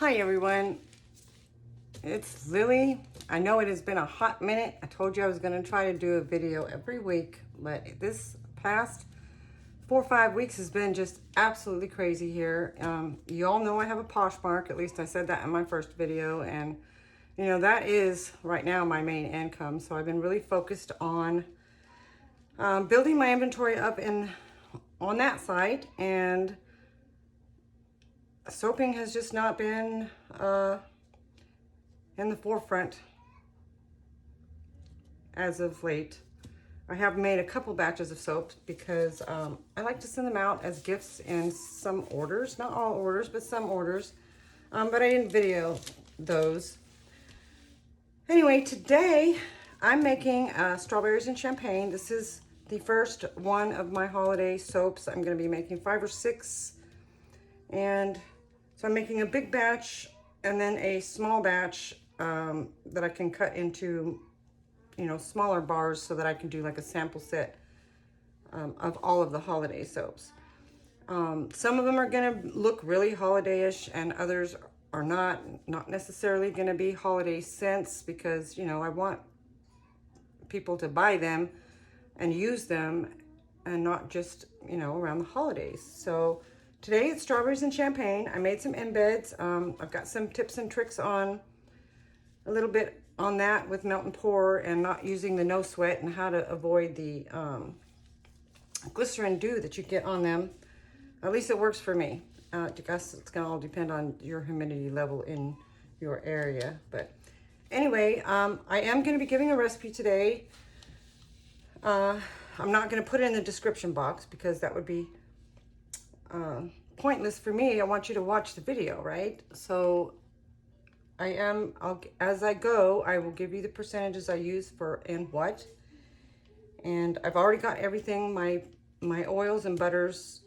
Hi everyone, it's Lily. I know it has been a hot minute. I told you I was going to try to do a video every week, but this past 4 or 5 weeks has been just absolutely crazy here. You all know I have a Poshmark, at least I said that in my first video, and you know that is right now my main income. So I've been really focused on building my inventory up on that site, and soaping has just not been in the forefront as of late. I have made a couple batches of soap because I like to send them out as gifts in some orders, not all orders, but some orders. But I didn't video those. Anyway, today I'm making strawberries and champagne. This is the first one of my holiday soaps. I'm going to be making 5 or 6. And so I'm making a big batch and then a small batch that I can cut into, you know, smaller bars so that I can do like a sample set of all of the holiday soaps. Some of them are going to look really holiday-ish and others are not necessarily going to be holiday scents because, you know, I want people to buy them and use them and not just, you know, around the holidays. So today it's strawberries and champagne. I made some embeds. I've got some tips and tricks on a little bit on that with melt and pour and not using the no sweat and how to avoid the glycerin dew that you get on them. At least it works for me. I guess it's gonna all depend on your humidity level in your area. But anyway, I am gonna be giving a recipe today. I'm not gonna put it in the description box because that would be pointless for me. I want you to watch the video, right? So as I go, I will give you the percentages I use for and what. And I've already got everything, my oils and butters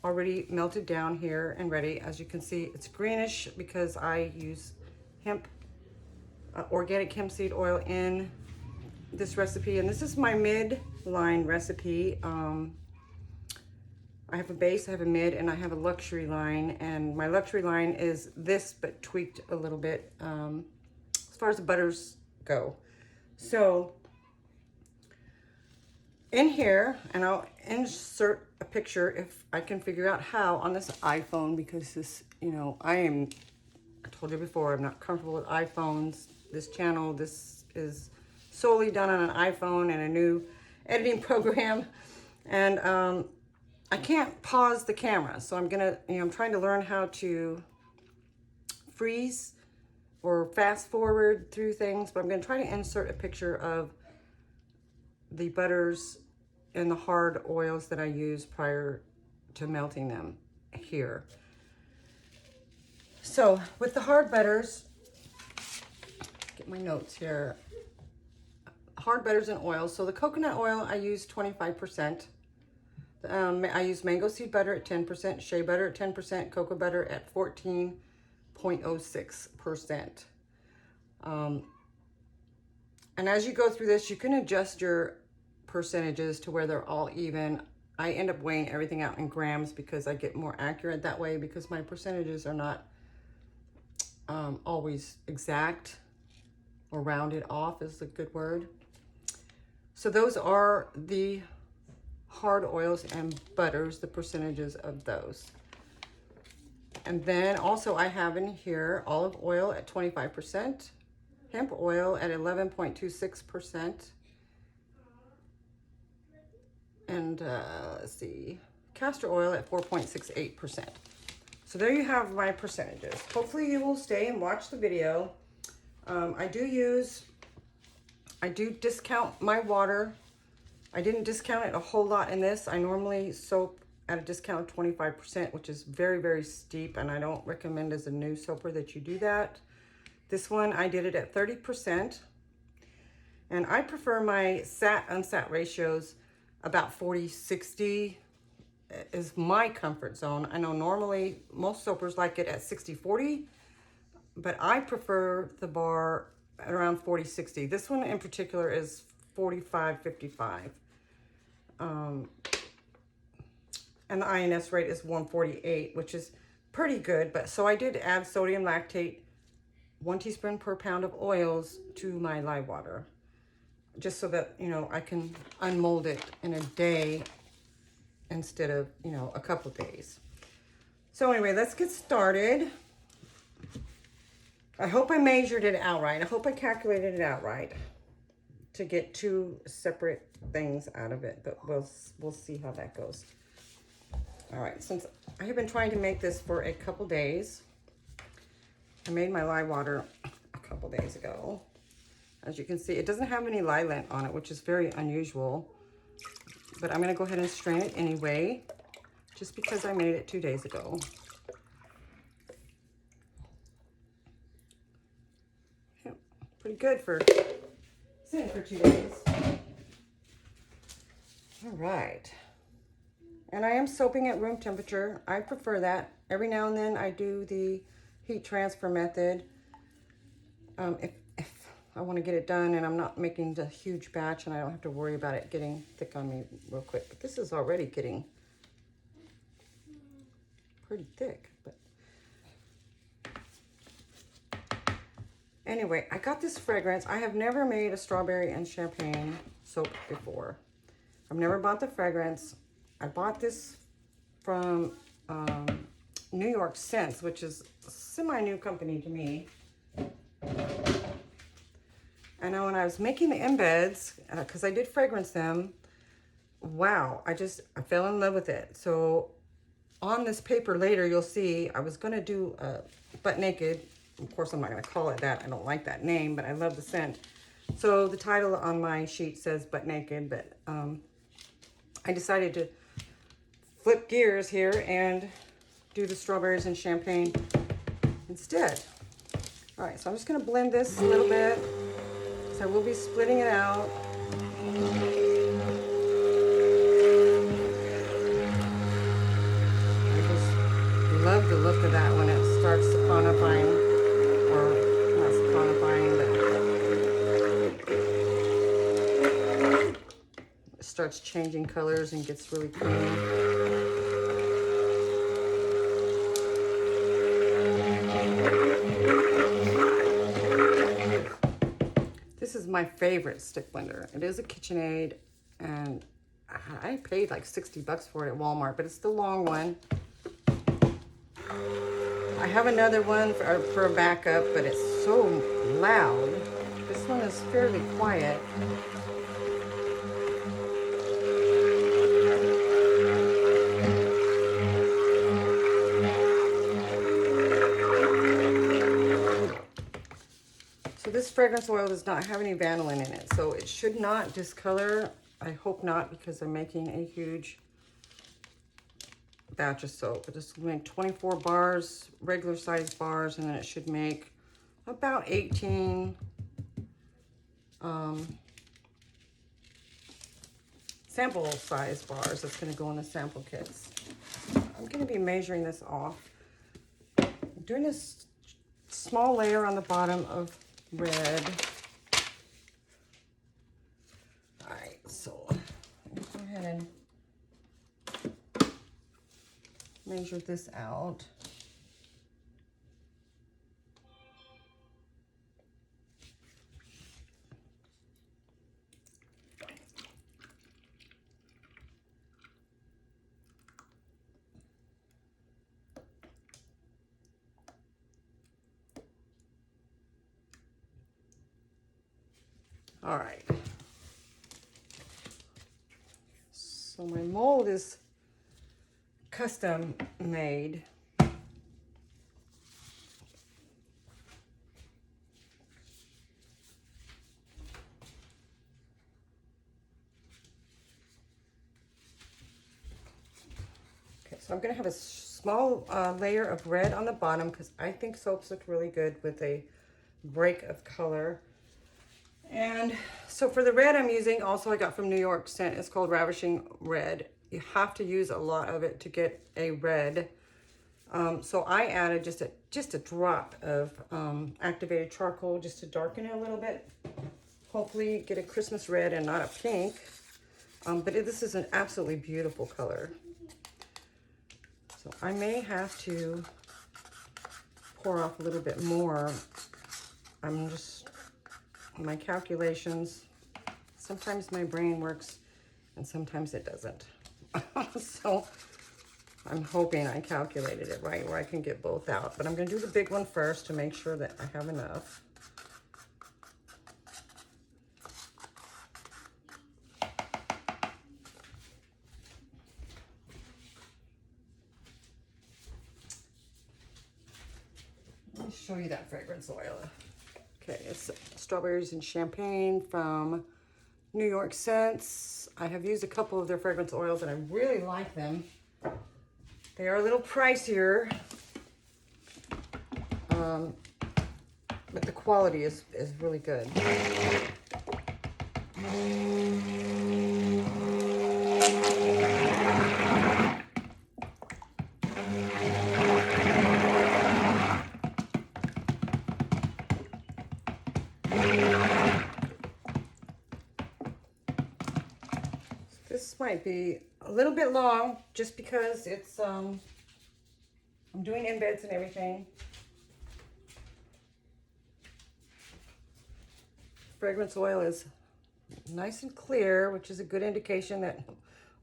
already melted down here and ready. As you can see, it's greenish because I use organic hemp seed oil in this recipe. And this is my mid-line recipe. I have a base, I have a mid, and I have a luxury line. And my luxury line is this, but tweaked a little bit as far as the butters go. So in here, and I'll insert a picture if I can figure out how on this iPhone, because this, you know, I told you before, I'm not comfortable with iPhones. This channel, this is solely done on an iPhone and a new editing program. And I can't pause the camera. So I'm gonna, you know, I'm trying to learn how to freeze or fast forward through things, but I'm gonna try to insert a picture of the butters and the hard oils that I use prior to melting them here. So with the hard butters, get my notes here. Hard butters and oils. So the coconut oil, I use 25%. I use mango seed butter at 10%, shea butter at 10%, cocoa butter at 14.06%. And as you go through this, you can adjust your percentages to where they're all even. I end up weighing everything out in grams because I get more accurate that way, because my percentages are not always exact, or rounded off is a good word. So those are the hard oils and butters, the percentages of those. And then also I have in here olive oil at 25%, hemp oil at 11.26%, and let's see, castor oil at 4.68%. So there you have my percentages. Hopefully you will stay and watch the video. I do discount my water. I didn't discount it a whole lot in this. I normally soap at a discount of 25%, which is very, very steep, and I don't recommend as a new soaper that you do that. This one, I did it at 30%, and I prefer my sat-unsat ratios about 40-60 is my comfort zone. I know normally most soapers like it at 60-40, but I prefer the bar at around 40-60. This one in particular is 45-55. And the INS rate is 148, which is pretty good. But so I did add sodium lactate, 1 teaspoon per pound of oils to my lye water, just so that, you know, I can unmold it in a day instead of, you know, a couple days. So anyway, let's get started. I hope I measured it out right. I hope I calculated it out right to get 2 separate things out of it, but we'll see how that goes. All right, since I have been trying to make this for a couple days, I made my lye water a couple days ago. As you can see, it doesn't have any lye lint on it, which is very unusual, but I'm gonna go ahead and strain it anyway, just because I made it 2 days ago. Yeah, pretty good for sitting for 2 days. All right. And I am soaping at room temperature. I prefer that. Every now and then I do the heat transfer method. If I want to get it done and I'm not making the huge batch and I don't have to worry about it getting thick on me real quick. But this is already getting pretty thick. But anyway, I got this fragrance. I have never made a strawberry and champagne soap before. I've never bought the fragrance. I bought this from New York Scents, which is a semi-new company to me. And when I was making the embeds, because I did fragrance them, wow, I fell in love with it. So on this paper later, you'll see I was going to do Butt Naked. Of course, I'm not going to call it that. I don't like that name, but I love the scent. So the title on my sheet says Butt Naked, but I decided to flip gears here and do the strawberries and champagne instead. All right, so I'm just going to blend this a little bit. So I will be splitting it out. I just love the look of that when it starts saponifying, or not saponifying, but it starts changing colors and gets really clean. This is my favorite stick blender. It is a KitchenAid, and I paid like 60 bucks for it at Walmart, but it's the long one. I have another one for a backup, but it's so loud. This one is fairly quiet. This fragrance oil does not have any vanillin in it, so it should not discolor. I hope not, because I'm making a huge batch of soap. I just make 24 bars, regular size bars, and then it should make about 18 sample size bars that's going to go in the sample kits. I'm going to be measuring this off. I'm doing this small layer on the bottom of red. All right, so let's go ahead and measure this out. All right, so my mold is custom made. Okay, so I'm gonna have a small layer of red on the bottom because I think soaps look really good with a break of color. And so for the red I'm using, also I got from New York Scent, it's called Ravishing Red. You have to use a lot of it to get a red. So I added just a drop of activated charcoal just to darken it a little bit. Hopefully get a Christmas red and not a pink. But this is an absolutely beautiful color. So I may have to pour off a little bit more. I'm just, my calculations, sometimes my brain works and sometimes it doesn't. So I'm hoping I calculated it right where I can get both out. But I'm going to do the big one first to make sure that I have enough. Let me show you that fragrance oil. Okay, it's Strawberries and Champagne from New York Scents. I have used a couple of their fragrance oils and I really like them. They are a little pricier, but the quality is really good. This might be a little bit long just because it's, I'm doing embeds and everything. Fragrance oil is nice and clear, which is a good indication that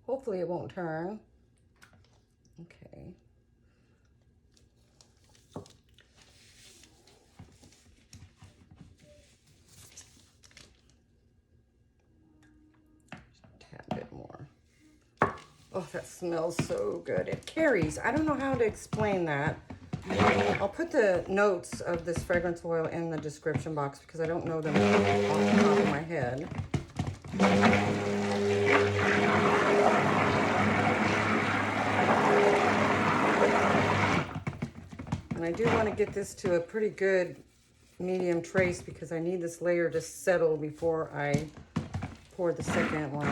hopefully it won't turn. Okay. Oh, that smells so good. It carries. I don't know how to explain that. I'll put the notes of this fragrance oil in the description box because I don't know them off the top of my head. And I do want to get this to a pretty good medium trace because I need this layer to settle before I pour the second one.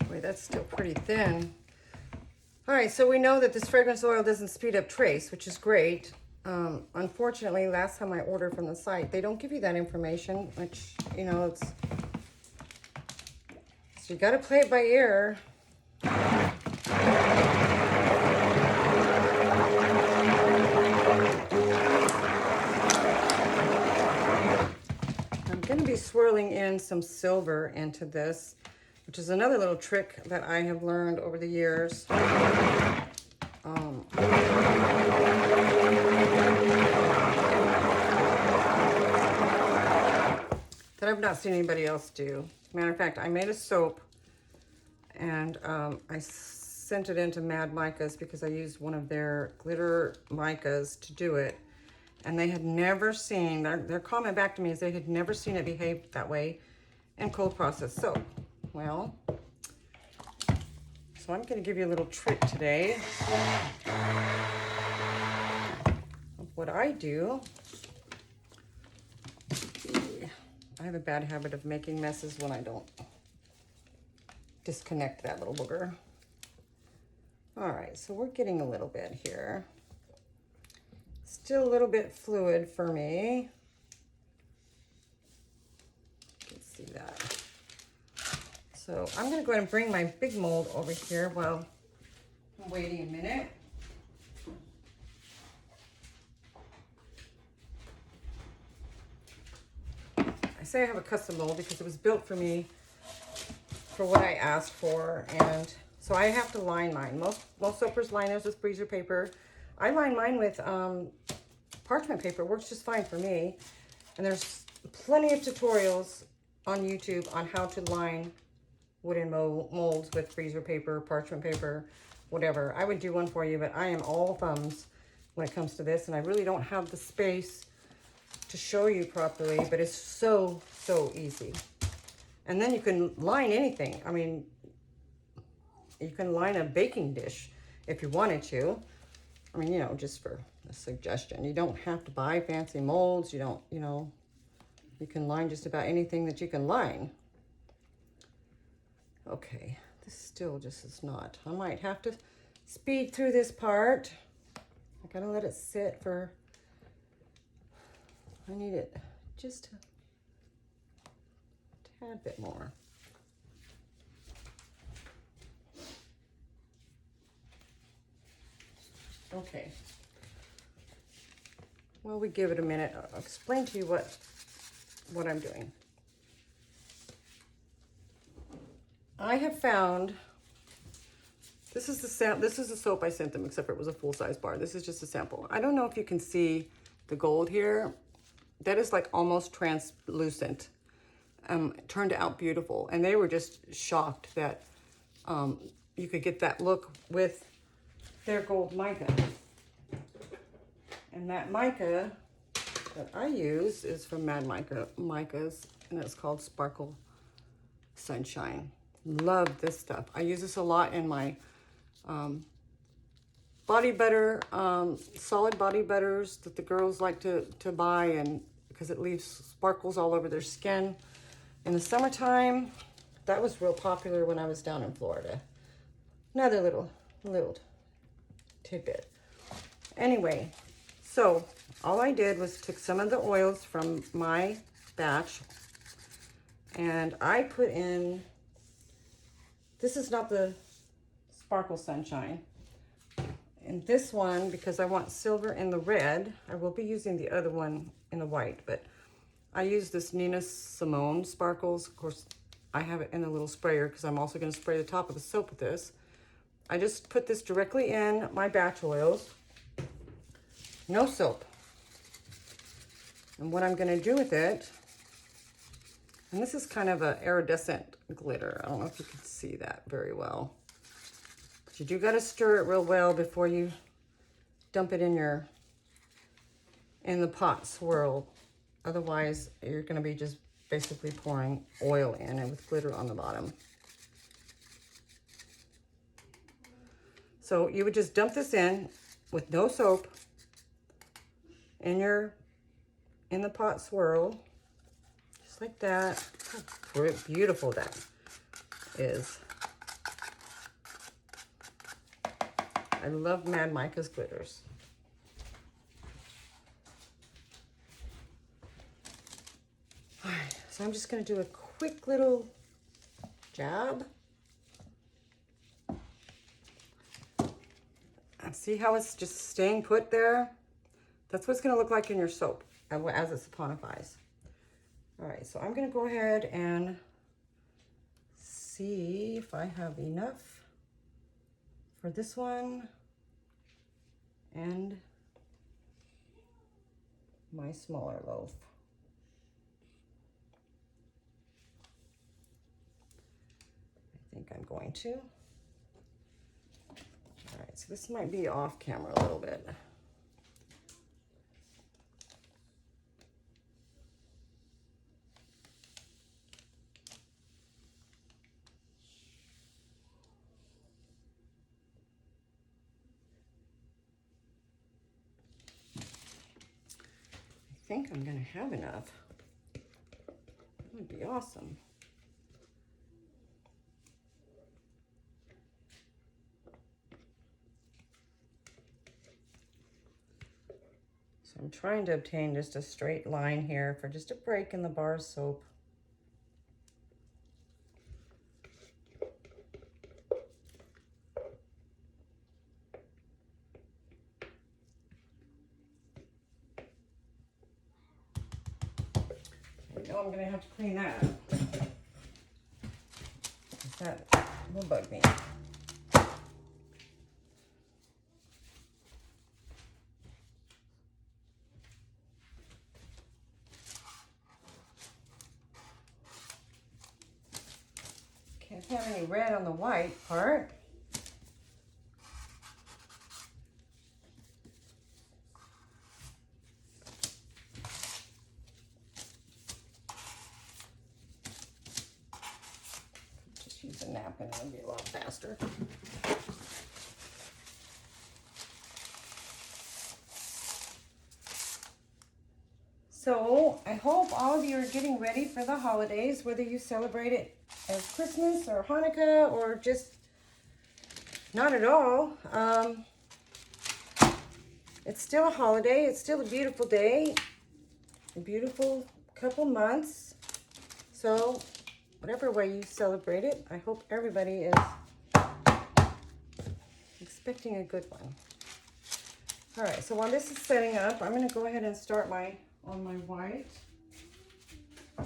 Wait, that's still pretty thin. All right, so we know that this fragrance oil doesn't speed up trace, which is great. Unfortunately, last time I ordered from the site, they don't give you that information, which, you know, it's, so you got to play it by ear. I'm going to be swirling in some silver into this, which is another little trick that I have learned over the years. That I've not seen anybody else do. Matter of fact, I made a soap and I sent it into Mad Micas because I used one of their glitter micas to do it. And they had never seen, their comment back to me is they had never seen it behave that way in cold process soap. Well, so I'm going to give you a little trick today of what I do. I have a bad habit of making messes when I don't disconnect that little booger. All right, so we're getting a little bit here. Still a little bit fluid for me. Let's see that. So I'm gonna go ahead and bring my big mold over here while I'm waiting a minute. I say I have a custom mold because it was built for me for what I asked for, and so I have to line mine. Most soapers line theirs with freezer paper. I line mine with parchment paper. It works just fine for me. And there's plenty of tutorials on YouTube on how to line wooden molds with freezer paper, parchment paper, whatever. I would do one for you, but I am all thumbs when it comes to this, and I really don't have the space to show you properly, but it's so easy. And then you can line anything. I mean, you can line a baking dish if you wanted to. I mean, you know, just for a suggestion. You don't have to buy fancy molds. You don't, you know, you can line just about anything that you can line. Okay, this still just is not. I might have to speed through this part. I gotta let it sit for I need it just a tad bit more. Okay. Well, we give it a minute. I'll explain to you what I'm doing. I have found, this is the soap I sent them, except for it was a full-size bar. This is just a sample. I don't know if you can see the gold here. That is like almost translucent. It turned out beautiful. And they were just shocked that you could get that look with their gold mica. And that mica that I use is from Mad Micas, and it's called Sparkle Sunshine. Love this stuff. I use this a lot in my body butter, solid body butters that the girls like to buy, and because it leaves sparkles all over their skin. In the summertime, that was real popular when I was down in Florida. Another little tidbit. Anyway, so all I did was took some of the oils from my batch, and I put in, this is not the Sparkle Sunshine. And this one, because I want silver in the red, I will be using the other one in the white, but I use this Nina Simone Sparkles. Of course, I have it in a little sprayer because I'm also going to spray the top of the soap with this. I just put this directly in my batch oils. No soap. And what I'm going to do with it, and this is kind of an iridescent glitter. I don't know if you can see that very well. But you do got to stir it real well before you dump it in the pot swirl. Otherwise, you're going to be just basically pouring oil in and with glitter on the bottom. So you would just dump this in with no soap in the pot swirl, just like that. How beautiful that is. I love Mad Mica's glitters. All right, so I'm just going to do a quick little jab. And see how it's just staying put there? That's what it's going to look like in your soap as it saponifies. All right, so I'm going to go ahead and see if I have enough for this one and my smaller loaf. I think I'm going to. All right, so this might be off camera a little bit. I think I'm going to have enough. That would be awesome. So I'm trying to obtain just a straight line here for just a break in the bar of soap. I know I'm going to have to clean that up. That will bug me. Can't have any red on the white part. Just use a napkin, it'll be a lot faster. So I hope all of you are getting ready for the holidays, whether you celebrate it as Christmas or Hanukkah or just not at all. It's still a holiday. It's still a beautiful day. a beautiful couple months. So whatever way you celebrate it, I hope everybody is expecting a good one. All right, so while this is setting up, I'm going to go ahead and start on my white. All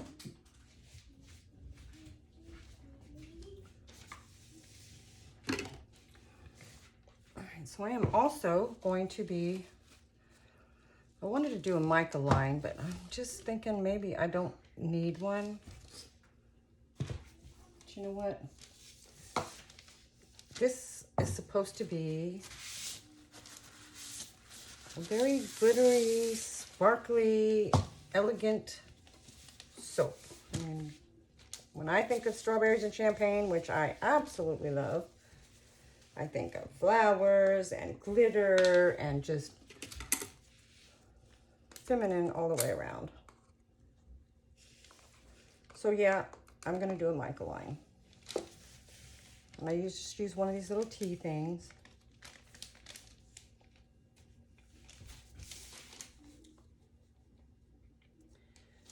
right, so I am also going to be, I wanted to do a mica line, but I'm just thinking maybe I don't need one. But you know what? This is supposed to be a very glittery, sparkly, elegant soap. I mean, when I think of strawberries and champagne, which I absolutely love, I think of flowers and glitter and just feminine all the way around. So yeah, I'm gonna do a mica line. And I just use one of these little tea things.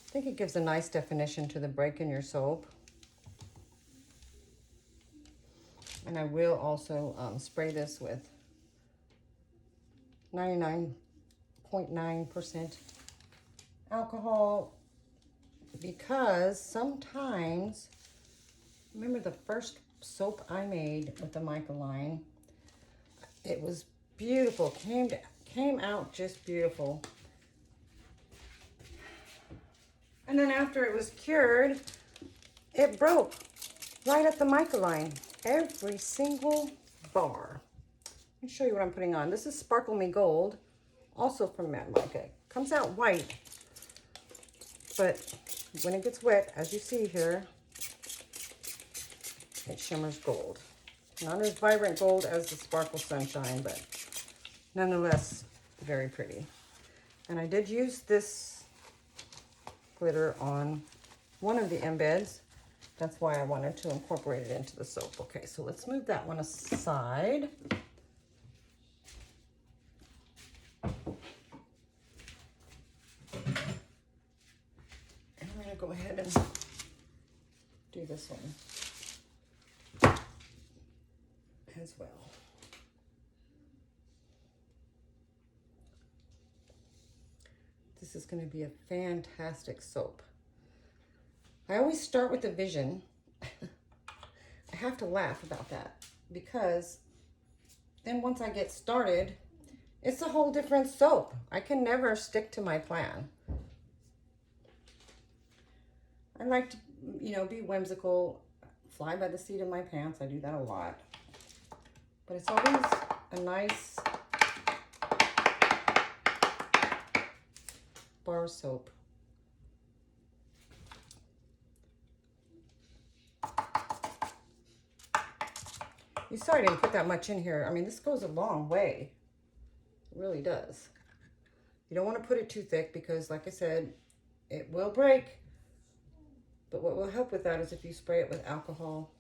I think it gives a nice definition to the break in your soap. And I will also spray this with 99.9% alcohol, because sometimes, remember the first soap I made with the mica line, it was beautiful, came out just beautiful. And then after it was cured, it broke right at the mica line. Every single bar. Let me show you what I'm putting on. This is Sparkle Me Gold, also from Matte Mica. Comes out white, but when it gets wet, as you see here, it shimmers gold. Not as vibrant gold as the Sparkle Sunshine, but nonetheless, very pretty. And I did use this glitter on one of the embeds. That's why I wanted to incorporate it into the soap. Okay, so let's move that one aside. And I'm gonna go ahead and do this one as well. This is gonna be a fantastic soap. I always start with the vision. I have to laugh about that, because then once I get started, it's a whole different soap. I can never stick to my plan. I like to, you know, be whimsical, fly by the seat of my pants. I do that a lot. But it's always a nice bar soap. You saw I didn't put that much in here. I mean, this goes a long way. It really does. You don't want to put it too thick because, like I said, it will break. But what will help with that is if you spray it with alcohol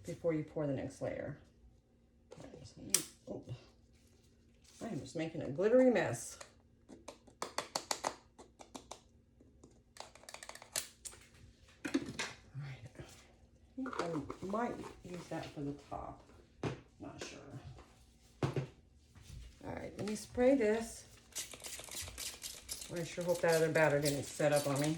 before you pour the next layer. Oh, I am just making a glittery mess. I might use that for the top, not sure. All right, let me spray this. I sure hope that other batter didn't set up on me.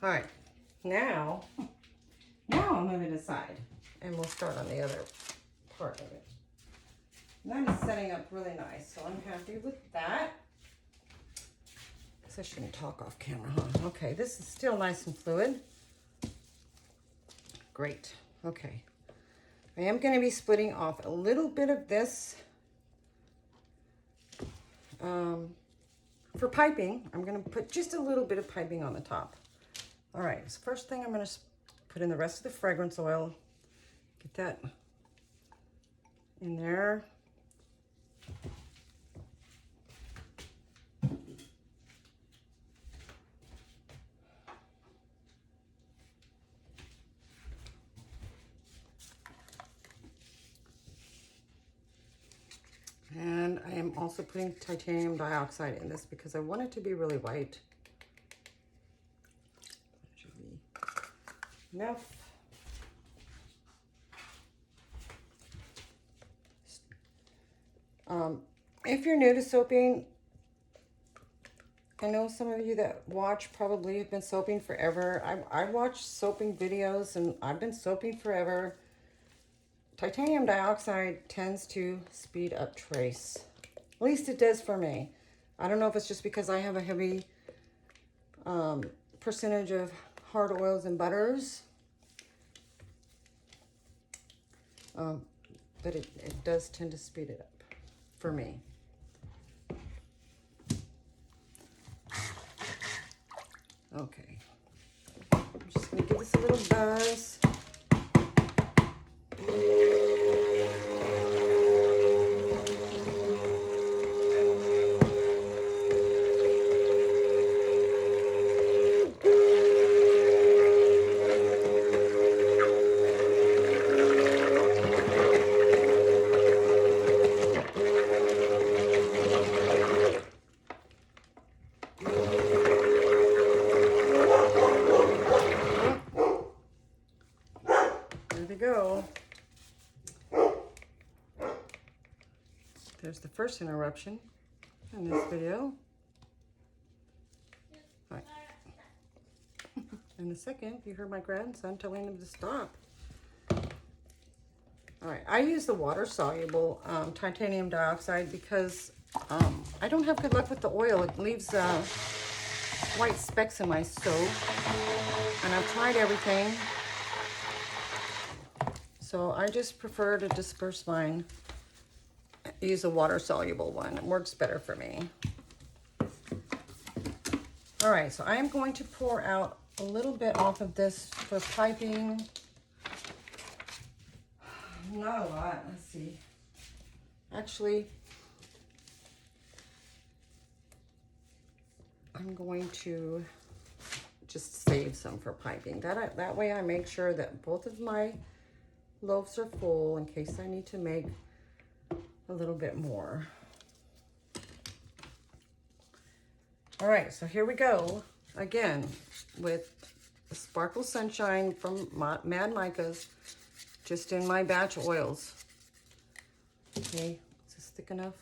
All right, now I'll move it aside and we'll start on the other part of it. And that is setting up really nice, so I'm happy with that. Guess I shouldn't talk off camera, huh? Okay, this is still nice and fluid. Great, okay. I am gonna be splitting off a little bit of this for piping. I'm gonna put just a little bit of piping on the top. All right, so first thing I'm gonna put in the rest of the fragrance oil. Get that in there. also putting titanium dioxide in this because I want it to be really white. That should be enough. If you're new to soaping, I know some of you that watch probably have been soaping forever. I watch soaping videos and I've been soaping forever. Titanium dioxide tends to speed up trace. At least it does for me. I don't know if it's just because I have a heavy percentage of hard oils and butters. But it does tend to speed it up for me. Okay. I'm just going to give this a little buzz. Go. There's the first interruption in this video. Right. And the second, you heard my grandson telling him to stop. All right, I use the water-soluble titanium dioxide because I don't have good luck with the oil. It leaves white specks in my soap, and I've tried everything. So I just prefer to disperse mine, use a water-soluble one. It works better for me. All right, so I am going to pour out a little bit off of this for piping. Not a lot, let's see. Actually, I'm going to just save some for piping. That way I make sure that both of my loaves are full in case I need to make a little bit more. All right, so here we go again with the Sparkle Sunshine from Mad Micas, just in my batch oils. Okay, is this thick enough?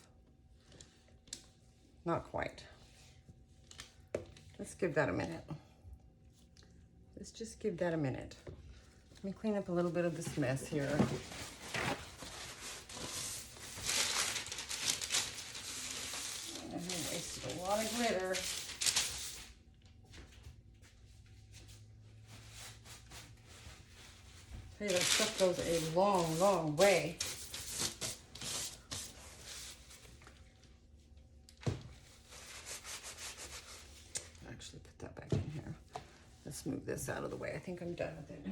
Not quite. Let's give that a minute. Let's just give that a minute. Let me clean up a little bit of this mess here. I wasted a lot of glitter. Hey, that stuff goes a long, long way. Actually, put that back in here. Let's move this out of the way. I think I'm done with it.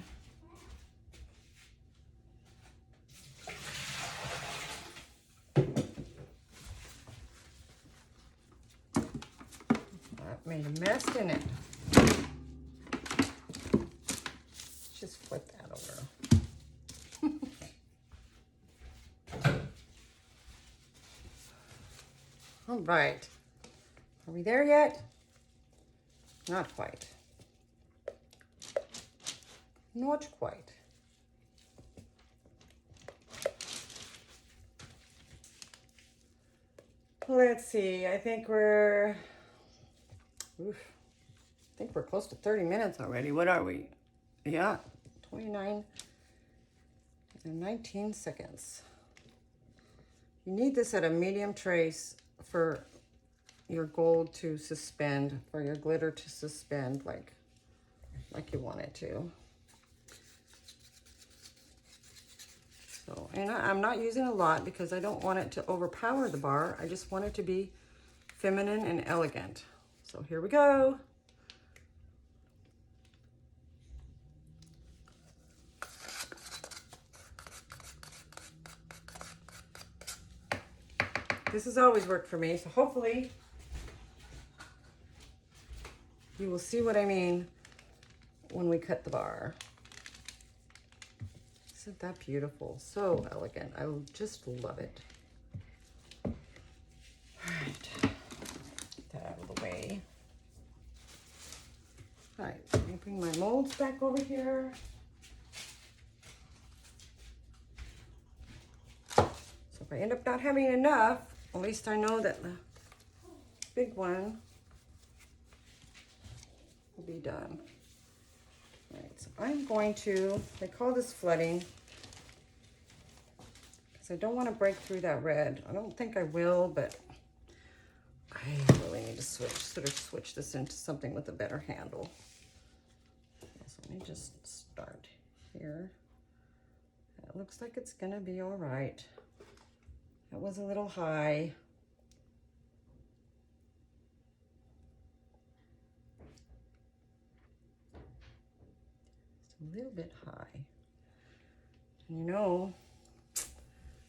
Made a mess in it. Just flip that over. All right. Are we there yet? Not quite. Not quite. Let's see. I think we're close to 30 minutes already. What are we? Yeah, 29 and 19 seconds. You need this at a medium trace for your gold to suspend, for your glitter to suspend like you want it to. So, and I'm not using a lot because I don't want it to overpower the bar. I just want it to be feminine and elegant. So here we go. This has always worked for me, so hopefully you will see what I mean when we cut the bar. Isn't that beautiful? So elegant. I just love it. Right, let me bring my molds back over here. So if I end up not having enough, at least I know that the big one will be done. All right, so I'm going to, they call this flooding, because I don't want to break through that red. I don't think I will, but I really need to switch this into something with a better handle. So let me just start here. That looks like it's gonna be all right. That was a little high. It's a little bit high. And you know,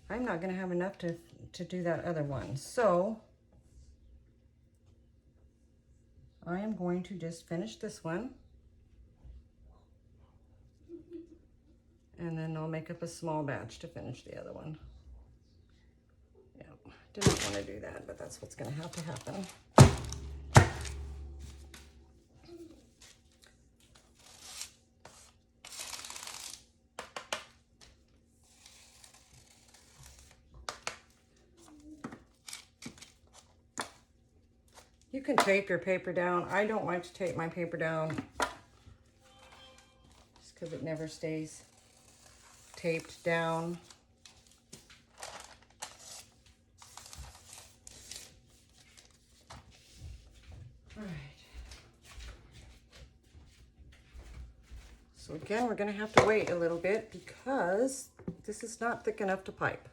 I'm not gonna have enough to do that other one. So I am going to just finish this one. And then I'll make up a small batch to finish the other one. Yeah, didn't want to do that, but that's what's going to have to happen. You can tape your paper down. I don't like to tape my paper down just because it never stays taped down. All right. So again, we're going to have to wait a little bit because this is not thick enough to pipe.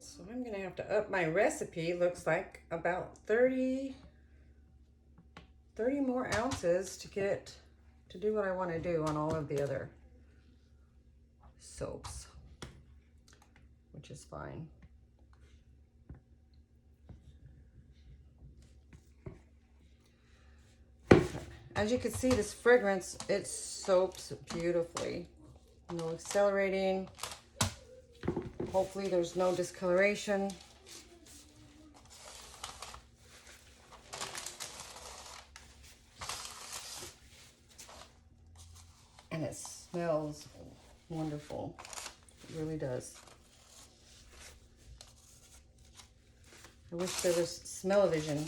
So I'm going to have to up my recipe. Looks like about 30 more ounces to do what I want to do on all of the other soaps, which is fine. As you can see, this fragrance, it soaps beautifully. No accelerating. Hopefully there's no discoloration. And it smells wonderful. It really does. I wish there was smell-o-vision.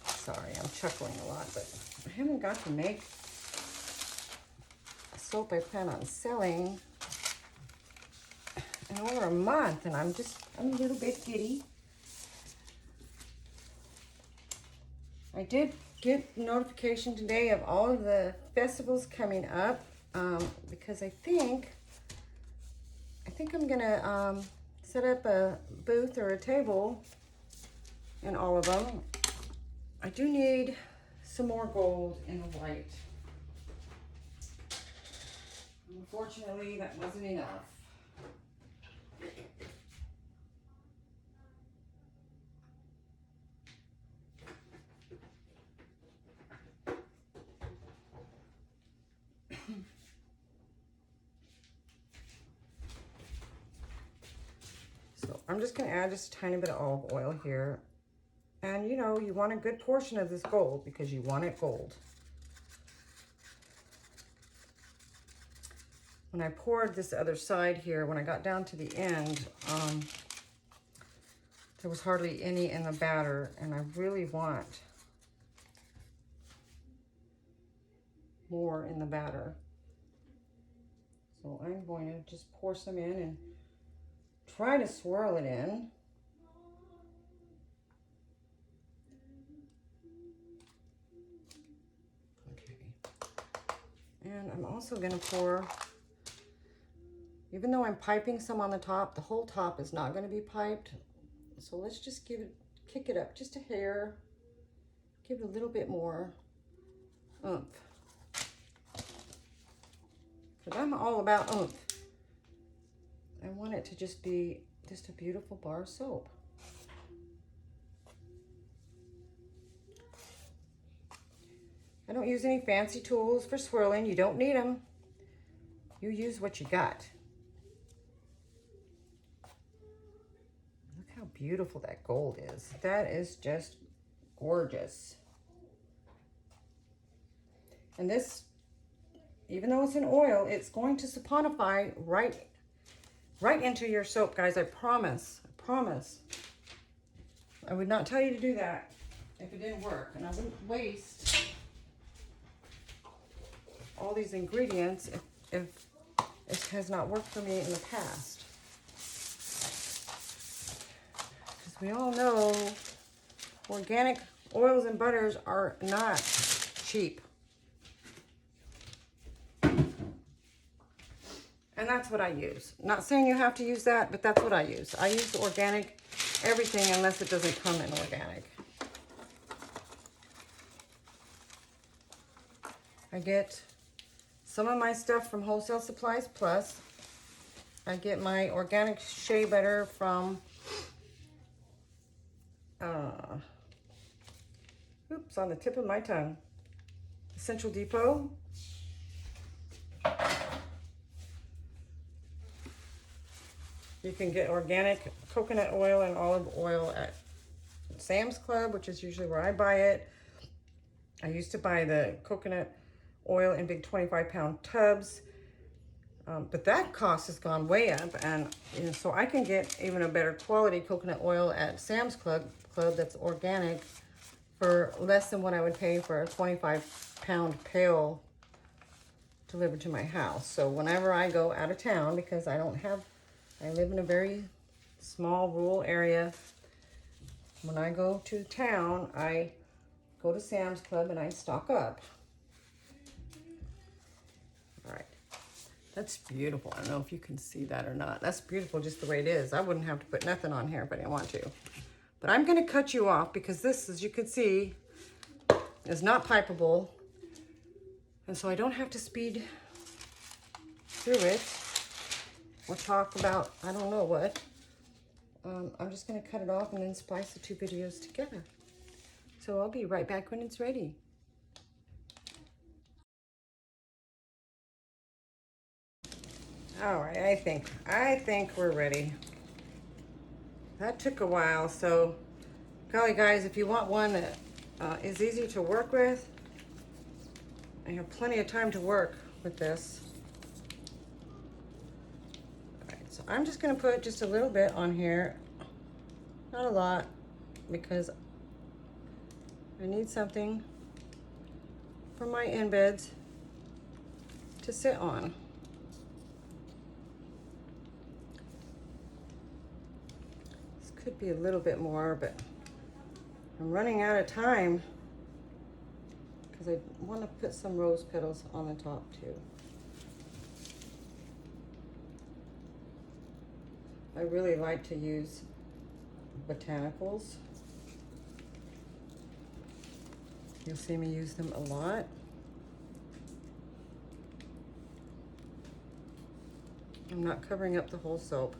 Sorry, I'm chuckling a lot, but I haven't got to make a soap I plan on selling in over a month, and I'm a little bit giddy. I did get notification today of all of the festivals coming up because I think I'm gonna set up a booth or a table in all of them. I do need some more gold in the white. Unfortunately, that wasn't enough. So I'm just going to add just a tiny bit of olive oil here. And you know, you want a good portion of this gold because you want it gold. When I poured this other side here, when I got down to the end, there was hardly any in the batter, and I really want more in the batter. So I'm going to just pour some in and try to swirl it in. Okay. And I'm also going to pour Even though I'm piping some on the top, the whole top is not going to be piped. So let's just kick it up just a hair. Give it a little bit more oomph. Because I'm all about oomph. I want it to just be just a beautiful bar of soap. I don't use any fancy tools for swirling. You don't need them. You use what you got. Look how beautiful that gold is. That is just gorgeous. And this, even though it's in oil, it's going to saponify right into your soap, guys. I promise. I promise. I would not tell you to do that if it didn't work. And I wouldn't waste all these ingredients if it has not worked for me in the past. Because we all know organic oils and butters are not cheap. And that's what I use. Not saying you have to use that, but that's what I use. I use organic everything unless it doesn't come in organic. I get some of my stuff from Wholesale Supplies Plus. I get my organic shea butter from, oops, on the tip of my tongue. Central Depot. You can get organic coconut oil and olive oil at Sam's Club, which is usually where I buy it. I used to buy the coconut oil in big 25-pound tubs, but that cost has gone way up, and so I can get even a better quality coconut oil at Sam's Club that's organic for less than what I would pay for a 25-pound pail delivered to my house. So whenever I go out of town, because I live in a very small rural area. When I go to town, I go to Sam's Club and I stock up. All right, that's beautiful. I don't know if you can see that or not. That's beautiful just the way it is. I wouldn't have to put nothing on here if I didn't want to. But I'm gonna cut you off because this, as you can see, is not pipeable. And so I don't have to speed through it. We'll talk about, I don't know what. I'm just going to cut it off and then splice the two videos together. So I'll be right back when it's ready. All right, I think we're ready. That took a while, so golly guys, if you want one that is easy to work with, I have plenty of time to work with this. So I'm just going to put just a little bit on here, not a lot, because I need something for my embeds to sit on. This could be a little bit more, but I'm running out of time because I want to put some rose petals on the top too. I really like to use botanicals. You'll see me use them a lot. I'm not covering up the whole soap.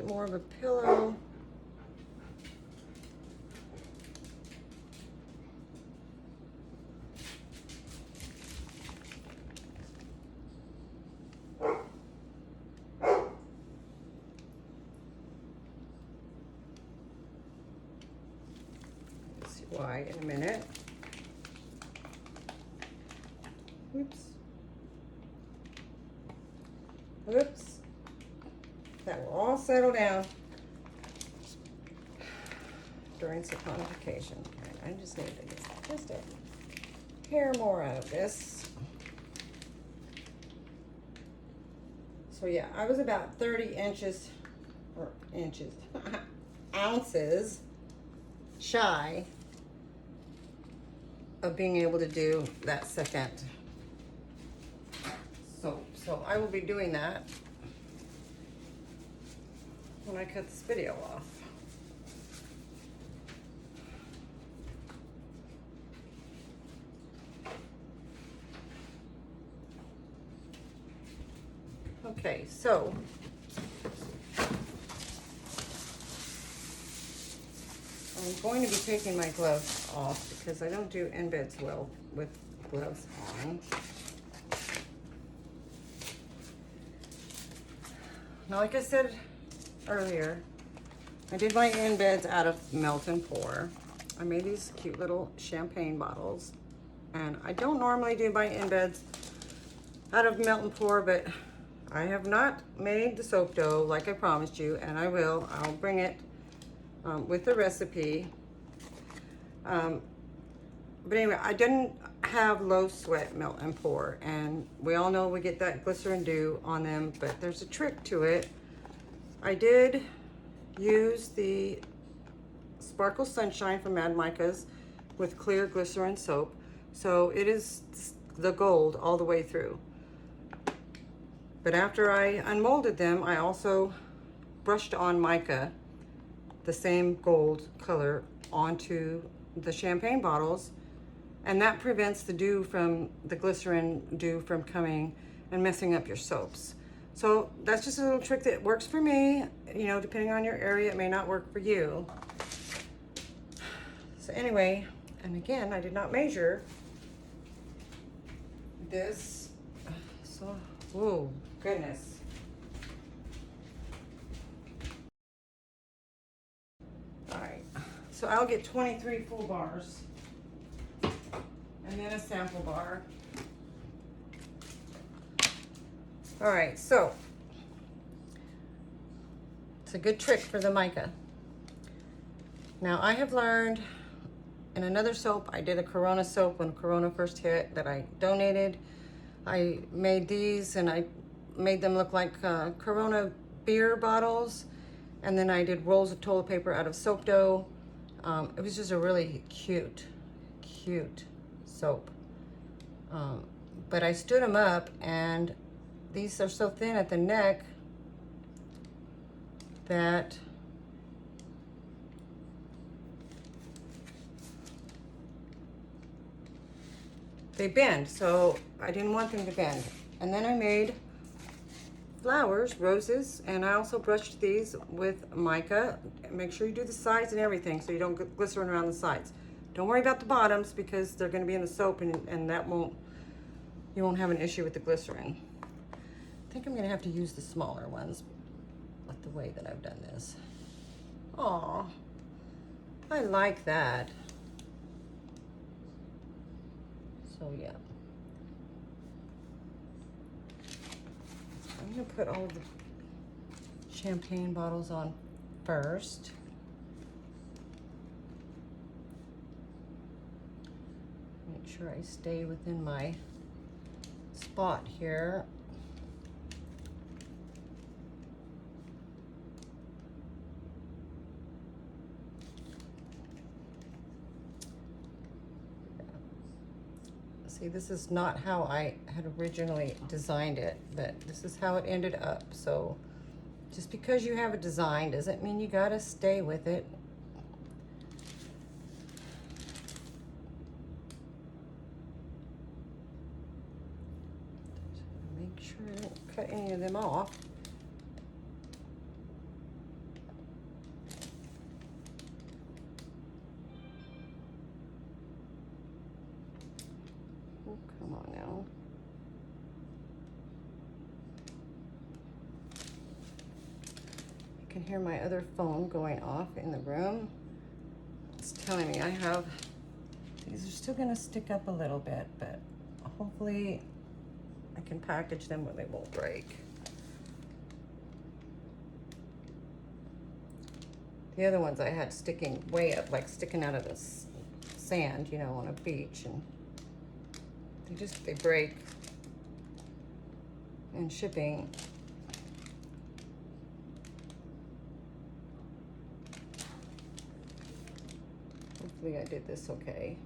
More of a pillow. Let's see why in a minute. Oops. Oops. That will all settle down during saponification. Right, I just need to get just a hair more out of this. So yeah, I was about 30 ounces shy of being able to do that second soap. So I will be doing that when I cut this video off. Okay, so I'm going to be taking my gloves off because I don't do embeds well with gloves on. Now, like I said earlier, I did my embeds out of Melt and Pour. I made these cute little champagne bottles, and I don't normally do my embeds out of Melt and Pour, but I have not made the soap dough like I promised you, and I will. I'll bring it with the recipe. But anyway, I didn't have low sweat Melt and Pour, and we all know we get that glycerin dew on them, but there's a trick to it. I did use the Sparkle Sunshine from Mad Micas with clear glycerin soap, so it is the gold all the way through. But after I unmolded them, I also brushed on mica, the same gold color, onto the champagne bottles, and that prevents the dew from, the glycerin dew from coming and messing up your soaps. So that's just a little trick that works for me. You know, depending on your area, it may not work for you. So anyway, and again, I did not measure this. So, whoa, goodness. All right, so I'll get 23 full bars and then a sample bar. All right, so it's a good trick for the mica. Now I have learned in another soap, I did a Corona soap when Corona first hit that I donated. I made these and I made them look like Corona beer bottles. And then I did rolls of toilet paper out of soap dough. It was just a really cute soap. But I stood them up, and these are so thin at the neck that they bend, so I didn't want them to bend. And then I made flowers, roses, and I also brushed these with mica. Make sure you do the sides and everything so you don't get glycerin around the sides. Don't worry about the bottoms because they're going to be in the soap, and that you won't have an issue with the glycerin. I think I'm going to have to use the smaller ones with the way that I've done this. Aw, I like that. So yeah. I'm going to put all the champagne bottles on first. Make sure I stay within my spot here. See, this is not how I had originally designed it, but this is how it ended up. So just because you have a design doesn't mean you gotta stay with it. Make sure I don't cut any of them off. Oh, come on now. You can hear my other phone going off in the room. It's telling me these are still gonna stick up a little bit, but hopefully I can package them where they won't break. The other ones I had sticking way up, like sticking out of the sand, you know, on a beach, and they break in shipping. Hopefully I did this okay.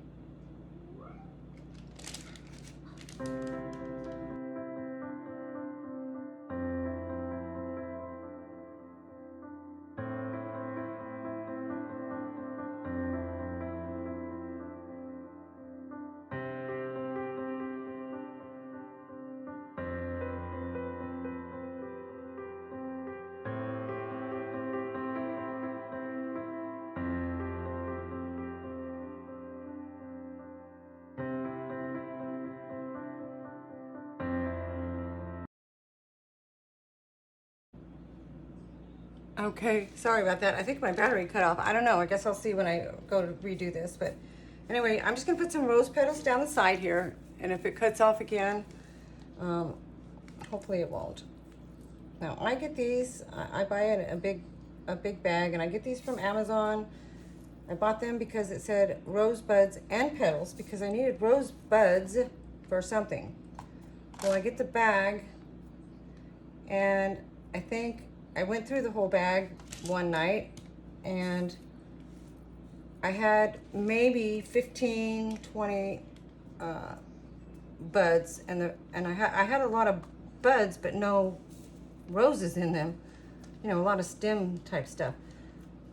Okay, sorry about that. I think my battery cut off. I don't know. I guess I'll see when I go to redo this. But anyway, I'm just going to put some rose petals down the side here. And if it cuts off again, hopefully it won't. Now, I get these. I buy a big bag, and I get these from Amazon. I bought them because it said rose buds and petals because I needed rose buds for something. Well, I get the bag, and I think I went through the whole bag one night, and I had maybe 15, 20 buds, and I had a lot of buds, but no roses in them. You know, a lot of stem type stuff,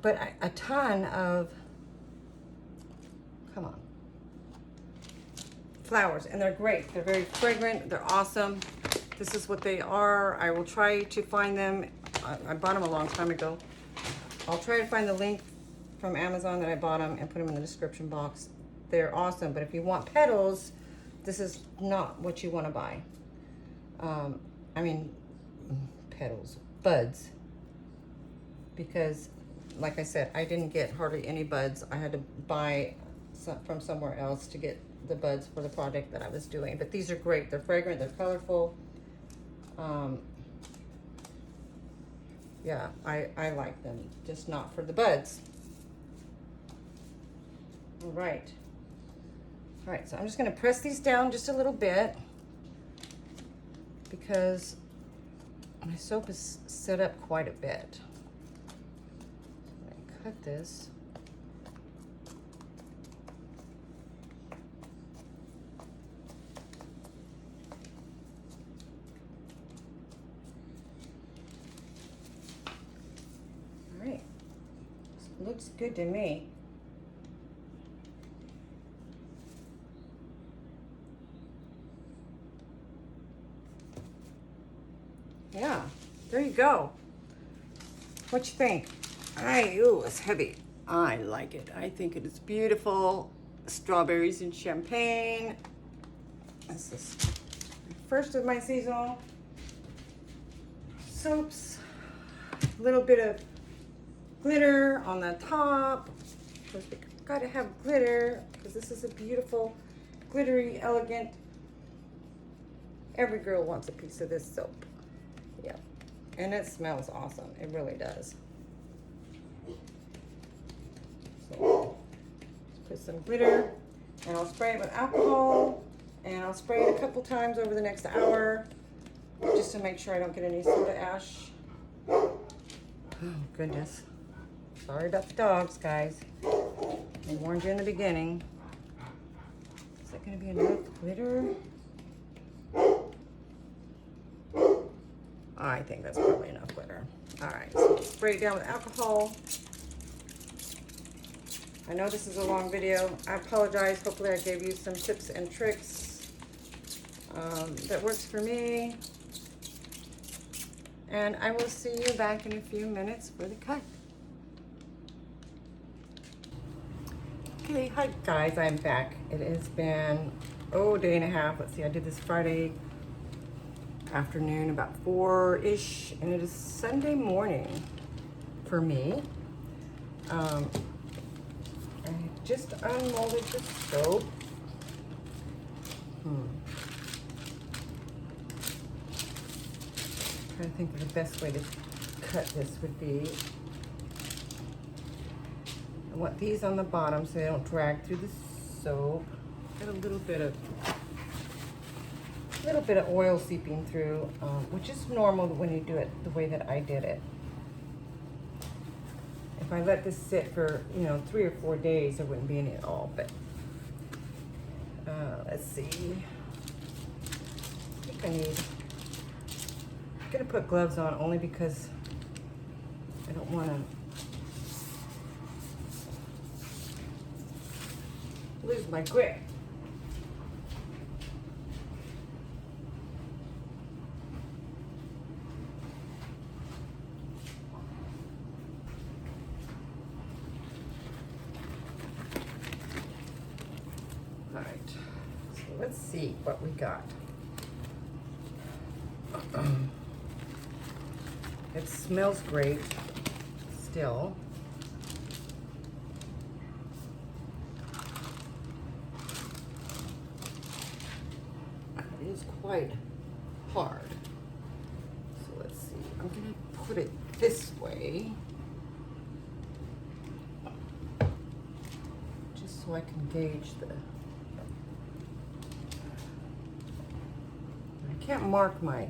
but a ton of, come on, flowers, and they're great. They're very fragrant. They're awesome. This is what they are. I will try to find them. I bought them a long time ago. I'll try to find the link from Amazon that I bought them and put them in the description box. They're awesome, but if you want petals, this is not what you want to buy. I mean, petals, buds. Because, like I said, I didn't get hardly any buds. I had to buy some from somewhere else to get the buds for the project that I was doing. But these are great. They're fragrant. They're colorful. Yeah, I like them, just not for the buds. All right. All right, so I'm just going to press these down just a little bit because my soap is set up quite a bit. I'm going to cut this. Looks good to me. Yeah, there you go. What you think? Ooh, it's heavy. I like it. I think it is beautiful. Strawberries and champagne. This is the first of my seasonal soaps. A little bit of glitter on the top. Of course, we gotta have glitter because this is a beautiful, glittery, elegant. Every girl wants a piece of this soap. Yeah, and it smells awesome. It really does. So, let's put some glitter, and I'll spray it with alcohol, and I'll spray it a couple times over the next hour, just to make sure I don't get any soda ash. Oh goodness. Sorry about the dogs, guys. I warned you in the beginning. Is that going to be enough glitter? I think that's probably enough glitter. All right, so spray it down with alcohol. I know this is a long video. I apologize. Hopefully I gave you some tips and tricks that works for me. And I will see you back in a few minutes for the cut. Okay, hi guys, I'm back. It has been, a day and a half. Let's see, I did this Friday afternoon, about 4-ish, and it is Sunday morning for me. I just unmolded the soap. Trying to think of the best way to cut this would be. I want these on the bottom so they don't drag through the soap. Got a little bit of oil seeping through, which is normal when you do it the way that I did it. If If I let this sit for, you know, 3 or 4 days, there wouldn't be any at all. But let's see. I think I'm gonna put gloves on only because I don't want to lose my grip. All right, so let's see what we got. It smells great still. It is quite hard. So let's see. I'm going to put it this way, just so I can gauge the... I can't mark my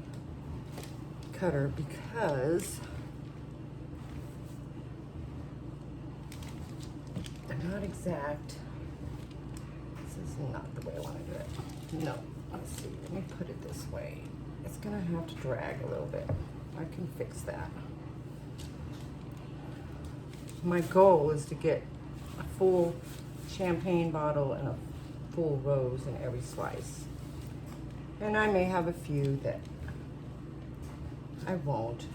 cutter because they're not exact. This is not the way I want to do it. No, let's see, let me put it this way. It's gonna have to drag a little bit. I can fix that. My goal is to get a full champagne bottle and a full rose in every slice. And I may have a few that I won't.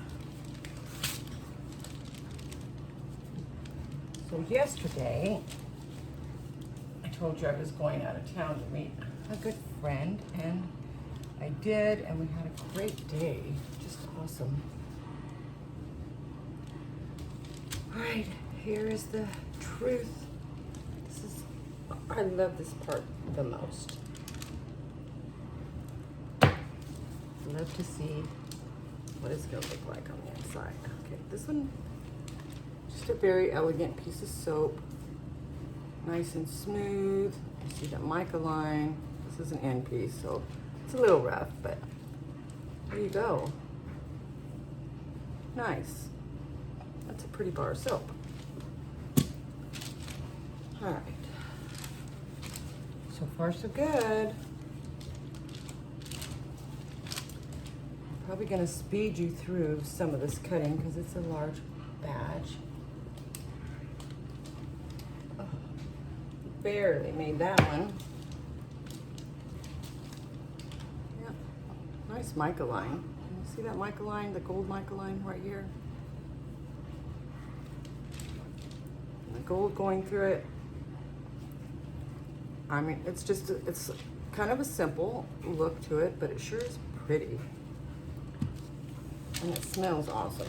So yesterday, I told you I was going out of town to meet a good friend, and I did, and we had a great day. Just awesome. All right, here is the truth. I love this part the most. Love to see what it's gonna look like on the inside. Okay, this one, just a very elegant piece of soap. Nice and smooth. You see that mica line. This is an end piece, so it's a little rough, but there you go. Nice. That's a pretty bar of soap. All right. So far, so good. Probably gonna speed you through some of this cutting because it's a large batch. Oh, barely made that one. Yep, nice mica line. Can you see that mica line, the gold mica line right here? And the gold going through it. I mean, it's just, it's kind of a simple look to it, but it sure is pretty. And it smells awesome.